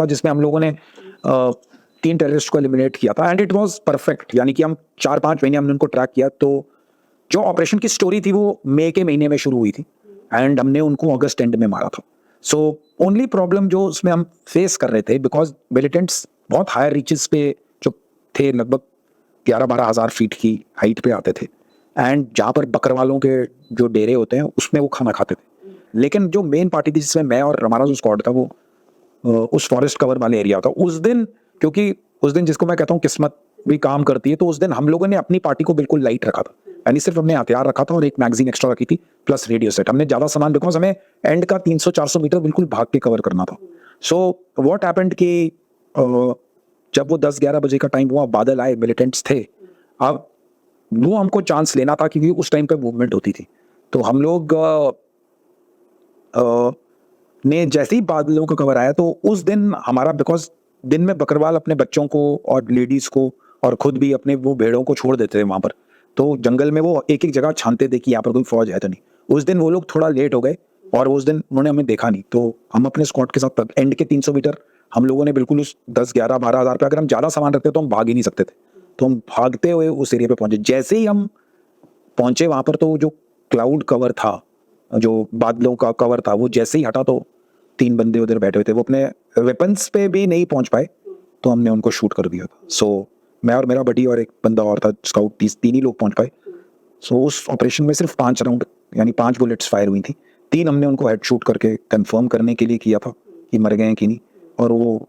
था जिसमें हम लोगों ने 3 टेररिस्ट को एलिमिनेट किया था एंड इट वाज परफेक्ट। यानी कि हम 4-5 महीने हमने उनको ट्रैक किया। तो जो ऑपरेशन की स्टोरी थी वो मई के महीने में शुरू हुई थी एंड हमने उनको अगस्त एंड में मारा था। सो ओनली प्रॉब्लम जो उसमें हम फेस कर रहे थे, बिकॉज मिलिटेंट्स बहुत हायर रीचेस पे जो थे, लगभग 11-12 हज़ार फीट की हाइट पे आते थे एंड जहाँ पर बकरवालों के जो डेरे होते हैं उसमें वो खाना खाते थे। लेकिन जो मेन पार्टी थी जिसमें मैं और हमारा जो स्क्वाड था वो उस फॉरेस्ट कवर वाले एरिया था उस दिन। क्योंकि उस दिन जिसको मैं कहता हूँ किस्मत भी काम करती है, तो उस दिन हम लोगों ने अपनी पार्टी को बिल्कुल लाइट रखा था। यानी सिर्फ हमने हथियार रखा था और एक मैगजीन एक्स्ट्रा रखी थी प्लस रेडियो सेट। हमने ज्यादा सामान, बिकॉज हमें एंड का 300-400 मीटर बिल्कुल भाग के कवर करना था। सो व्हाट हैपेंड कि जब वो 10-11 बजे का टाइम हुआ, बादल आए, मिलिटेंट्स थे। अब वो हमको चांस लेना था क्योंकि उस टाइम पे मूवमेंट होती थी। तो हम लोग ने जैसे ही बादलों का कवर आया तो उस दिन हमारा, बिकॉज दिन में बकरवाल अपने बच्चों को और लेडीज को और खुद भी अपने वो भेड़ों को छोड़ देते थे वहां पर। तो जंगल में वो एक एक जगह छानते थे कि यहाँ पर कोई फौज है तो नहीं। उस दिन वो लोग थोड़ा लेट हो गए और उस दिन उन्होंने हमें देखा नहीं। तो हम अपने स्क्वाड के साथ एंड के 300 मीटर हम लोगों ने बिल्कुल उस 10-11-12 हज़ार पे, अगर हम ज्यादा सामान रखते तो हम भाग ही नहीं सकते थे। तो हम भागते हुए उस एरिया पे पहुंचे। जैसे ही हम पहुंचे वहां पर तो जो क्लाउड कवर था, जो बादलों का कवर था, वो जैसे ही हटा तो 3 बंदे उधर बैठे हुए थे। वो अपने वेपन्स पे भी नहीं पहुंच पाए तो हमने उनको शूट कर दिया था। सो मैं और मेरा बडी और एक बंदा और था स्काउट, 3 ही लोग पहुंच पाए। सो उस ऑपरेशन में सिर्फ 5 राउंड यानी 5 बुलेट्स फायर हुई थी। 3 हमने उनको हेड शूट करके कंफर्म करने के लिए किया था कि मर गए हैं कि नहीं। और वो